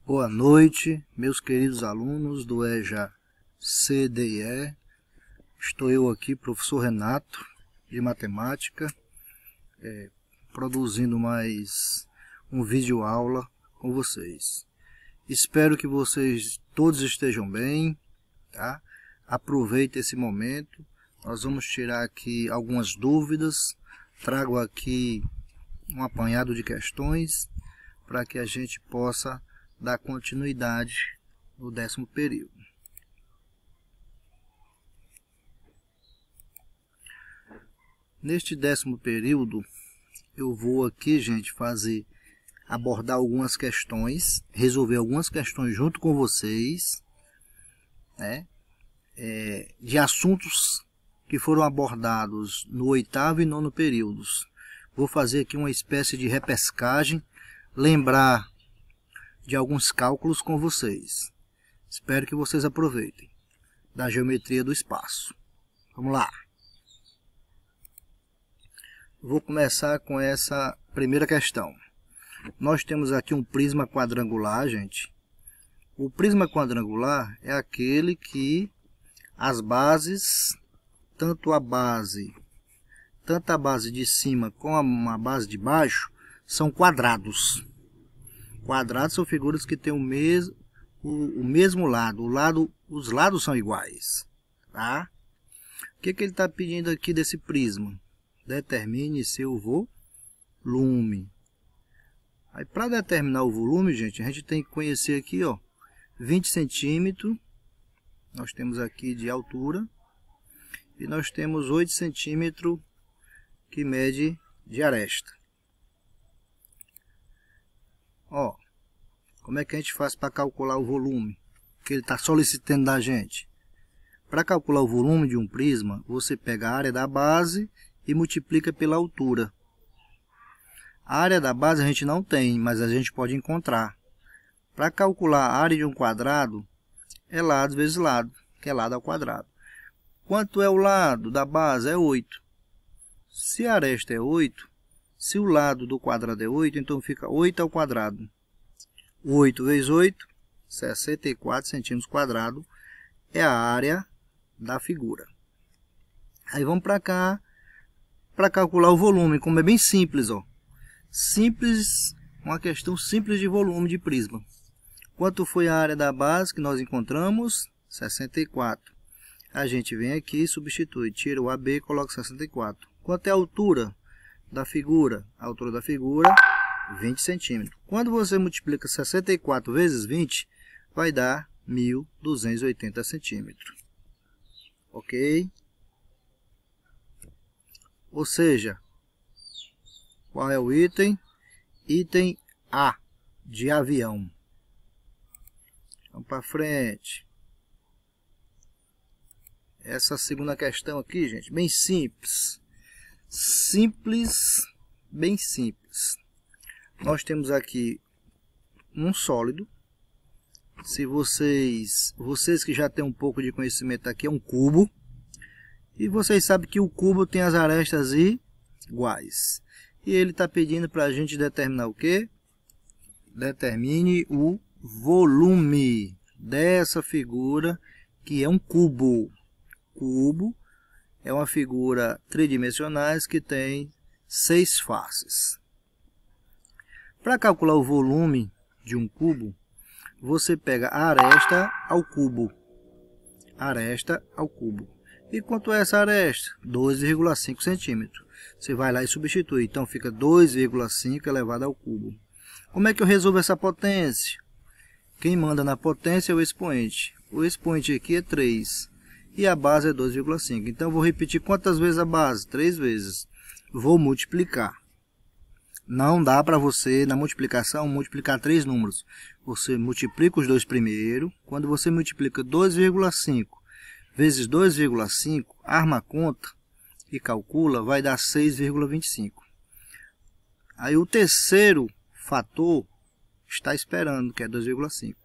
Boa noite, meus queridos alunos do EJA CDE. Estou eu aqui, professor Renato, de Matemática, produzindo mais um vídeo aula com vocês. Espero que vocês todos estejam bem, tá? Aproveite esse momento. Nós vamos tirar aqui algumas dúvidas. Trago aqui um apanhado de questões para que a gente possa dar continuidade no 10º período. Neste 10º período, eu vou aqui, gente, abordar algumas questões, resolver algumas questões junto com vocês, né? De assuntos que foram abordados no 8º e 9º períodos. Vou fazer aqui uma espécie de repescagem, lembrar de alguns cálculos com vocês. Espero que vocês aproveitem. Da geometria do espaço. Vamos lá. Vou começar com essa primeira questão. Nós temos aqui um prisma quadrangular, gente. O prisma quadrangular é aquele que as bases, tanto a base de cima como a base de baixo, são quadrados. Quadrados são figuras que têm o mesmo lado. Os lados são iguais. Tá? O que ele está pedindo aqui desse prisma? Determine seu volume. Aí, para determinar o volume, gente, a gente tem que conhecer aqui, ó, 20 centímetros. Nós temos aqui de altura. E nós temos 8 centímetros que mede de aresta. Ó, como é que a gente faz para calcular o volume que ele está solicitando da gente? Para calcular o volume de um prisma, você pega a área da base e multiplica pela altura. A área da base a gente não tem, mas a gente pode encontrar. Para calcular a área de um quadrado, é lado vezes lado, que é lado ao quadrado. Quanto é o lado da base? É 8. Se a aresta é 8, se o lado do quadrado é 8, então fica 8 ao quadrado. 8 vezes 8, 64 centímetros quadrados, é a área da figura. Aí vamos para cá, para calcular o volume, como é bem simples, ó. Simples, uma questão simples de volume de prisma. Quanto foi a área da base que nós encontramos? 64. A gente vem aqui, substitui, tira o AB e coloca 64. Quanto é a altura da figura? A altura da figura, 20 centímetros. Quando você multiplica 64 vezes 20, vai dar 1.280 centímetros. Ok? Ou seja, qual é o item? Item A, de avião. Vamos para frente. Essa segunda questão aqui, gente, bem simples. Bem simples. Nós temos aqui um sólido. Se vocês que já têm um pouco de conhecimento aqui, é um cubo. E vocês sabem que o cubo tem as arestas iguais. E ele está pedindo para a gente determinar o quê? Determine o volume dessa figura, que é um cubo. Cubo é uma figura tridimensional que tem 6 faces. Para calcular o volume de um cubo, você pega a aresta ao cubo. Aresta ao cubo. E quanto é essa aresta? 2,5 centímetros. Você vai lá e substitui. Então fica 2,5 elevado ao cubo. Como é que eu resolvo essa potência? Quem manda na potência é o expoente. O expoente aqui é 3. E a base é 2,5. Então eu vou repetir quantas vezes a base? 3 vezes. Vou multiplicar. Não dá para você, na multiplicação, multiplicar 3 números. Você multiplica os dois primeiro. Quando você multiplica 2,5 vezes 2,5, arma a conta e calcula, vai dar 6,25. Aí o terceiro fator está esperando, que é 2,5.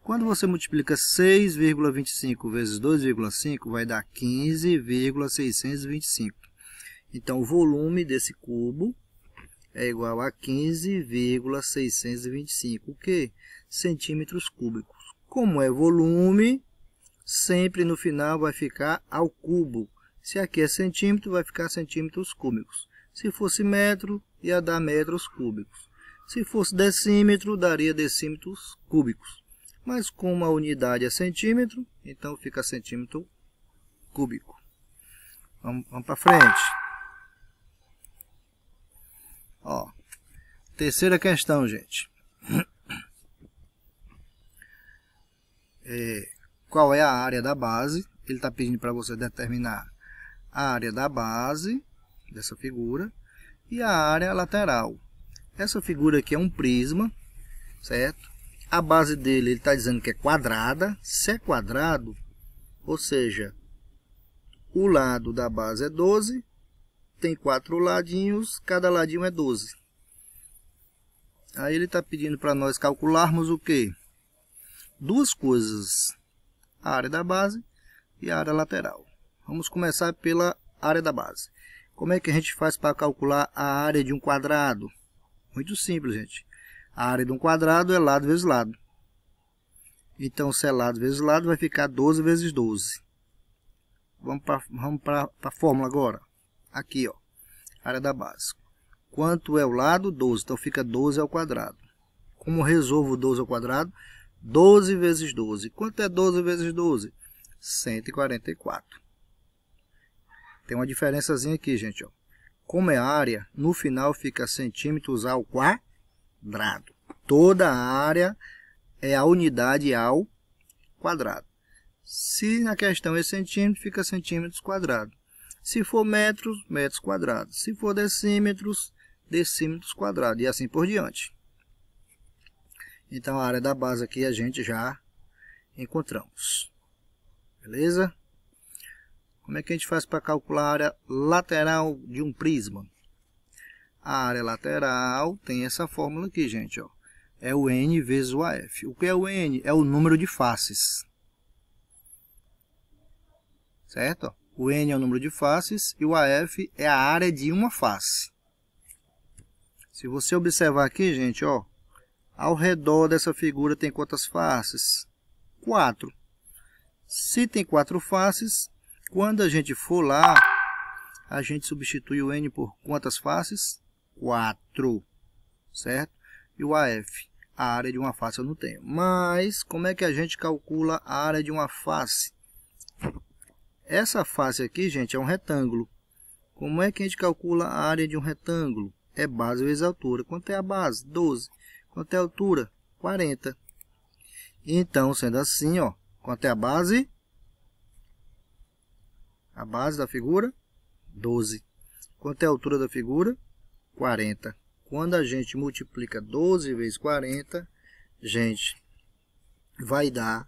Quando você multiplica 6,25 vezes 2,5, vai dar 15,625. Então, o volume desse cubo é igual a 15,625, o quê? Centímetros cúbicos. Como é volume, sempre no final vai ficar ao cubo. Se aqui é centímetro, vai ficar centímetros cúbicos. Se fosse metro, ia dar metros cúbicos. Se fosse decímetro, daria decímetros cúbicos. Mas como a unidade é centímetro, então fica centímetro cúbico. Vamos para frente. Ó, terceira questão, gente. Qual é a área da base? Ele está pedindo para você determinar a área da base dessa figura e a área lateral. Essa figura aqui é um prisma, certo? A base dele, ele está dizendo que é quadrada. Se é quadrado, ou seja, o lado da base é 12, tem 4 ladinhos, cada ladinho é 12. Aí ele está pedindo para nós calcularmos o quê? Duas coisas, a área da base e a área lateral. Vamos começar pela área da base. Como é que a gente faz para calcular a área de um quadrado? Muito simples, gente. A área de um quadrado é lado vezes lado. Então, se é lado vezes lado, vai ficar 12 vezes 12. Vamos para a fórmula agora. Aqui, ó, área da base. Quanto é o lado? 12. Então, fica 12 ao quadrado. Como resolvo 12 ao quadrado? 12 vezes 12. Quanto é 12 vezes 12? 144. Tem uma diferençazinha aqui, gente, ó. Como é área, no final fica centímetros ao quadrado. Toda a área é a unidade ao quadrado. Se na questão é centímetro, fica centímetros quadrados. Se for metros, metros quadrados. Se for decímetros, decímetros quadrados. E assim por diante. Então, a área da base aqui a gente já encontramos. Beleza? Como é que a gente faz para calcular a área lateral de um prisma? A área lateral tem essa fórmula aqui, gente, ó. É o N vezes o AF. O que é o N? É o número de faces. Certo? O N é o número de faces e o AF é a área de uma face. Se você observar aqui, gente, ó, ao redor dessa figura tem quantas faces? 4. Se tem 4 faces, quando a gente for lá, a gente substitui o N por quantas faces? 4, certo? E o AF, a área de uma face eu não tenho. Mas, como é que a gente calcula a área de uma face? Essa face aqui, gente, é um retângulo. Como é que a gente calcula a área de um retângulo? É base vezes altura. Quanto é a base? 12. Quanto é a altura? 40. Então, sendo assim, ó, quanto é a base? A base da figura? 12. Quanto é a altura da figura? 40. Quando a gente multiplica 12 vezes 40, gente, vai dar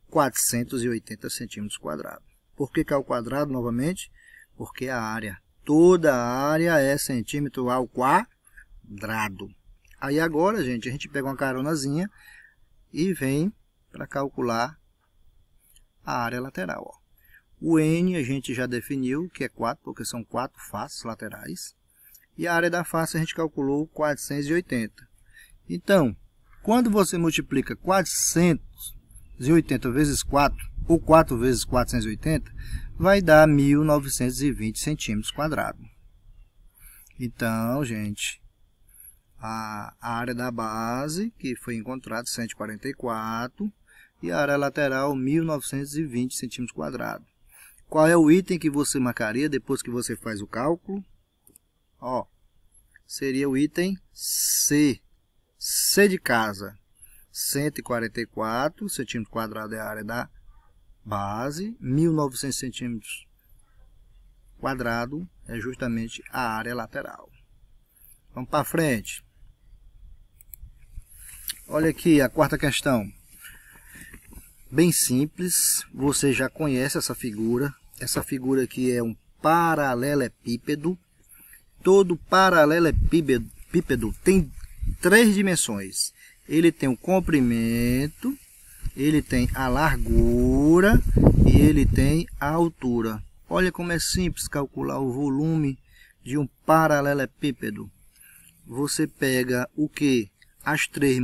480 centímetros quadrados. Por que é ao quadrado novamente? Porque a área, toda a área é centímetro ao quadrado. Aí agora, gente, a gente pega uma caronazinha e vem para calcular a área lateral. Ó. O N a gente já definiu que é 4, porque são 4 faces laterais. E a área da face a gente calculou 480. Então, quando você multiplica 480 vezes 4, ou 4 vezes 480, vai dar 1920 centímetros quadrados. Então, gente, a área da base, que foi encontrada, 144, e a área lateral, 1920 centímetros quadrados. Qual é o item que você marcaria depois que você faz o cálculo? Ó, seria o item C. C de casa. 144 centímetros quadrados é a área da base. 1900 centímetros quadrados é justamente a área lateral. Vamos para frente. Olha aqui a quarta questão. Bem simples. Você já conhece essa figura. Essa figura aqui é um paralelepípedo. Todo paralelepípedo tem 3 dimensões. Ele tem o comprimento, ele tem a largura e ele tem a altura. Olha como é simples calcular o volume de um paralelepípedo. você pega o que? As três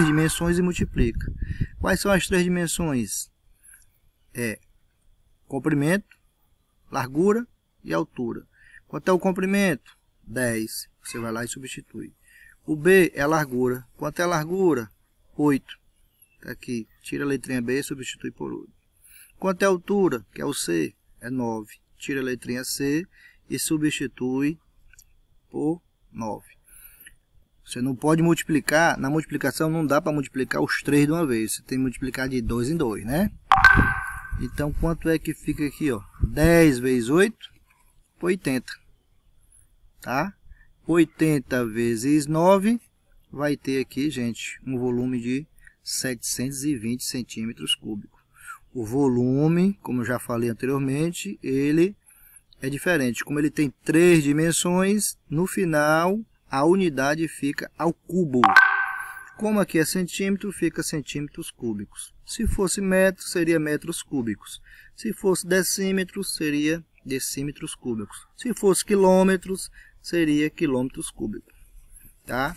dimensões e multiplica. Quais são as três dimensões? Comprimento, largura e altura. Quanto é o comprimento? 10. Você vai lá e substitui. O B é a largura. Quanto é a largura? 8. Tá aqui. Tira a letrinha B e substitui por 8. Quanto é a altura? Que é o C? É 9. Tira a letrinha C e substitui por 9. Você não pode multiplicar. Na multiplicação não dá para multiplicar os 3 de uma vez. Você tem que multiplicar de 2 em 2, né? Então, quanto é que fica aqui, ó? 10 vezes 8, 80. Tá? 80 vezes 9 vai ter aqui, gente, um volume de 720 centímetros cúbicos. O volume, como eu já falei anteriormente, ele é diferente. Como ele tem 3 dimensões, no final a unidade fica ao cubo. Como aqui é centímetro, fica centímetros cúbicos. Se fosse metro, seria metros cúbicos. Se fosse decímetros, seria decímetros cúbicos. Se fosse quilômetros, seria quilômetros cúbicos. Tá?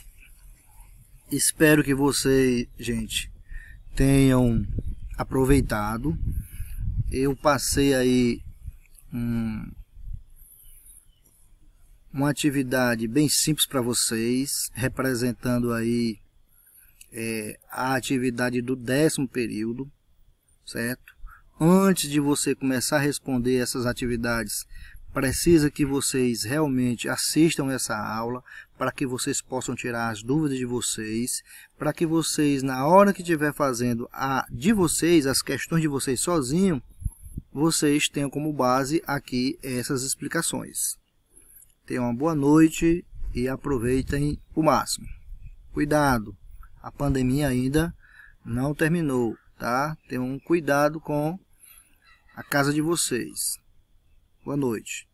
Espero que vocês, gente, tenham aproveitado. Eu passei aí uma atividade bem simples para vocês, representando aí a atividade do 10º período, certo? Antes de você começar a responder essas atividades, precisa que vocês realmente assistam essa aula, para que vocês possam tirar as dúvidas de vocês, para que vocês, na hora que estiver fazendo as questões de vocês sozinho, vocês tenham como base aqui essas explicações. Tenham uma boa noite e aproveitem o máximo. Cuidado! A pandemia ainda não terminou, tá? Tenham cuidado com a casa de vocês. Boa noite.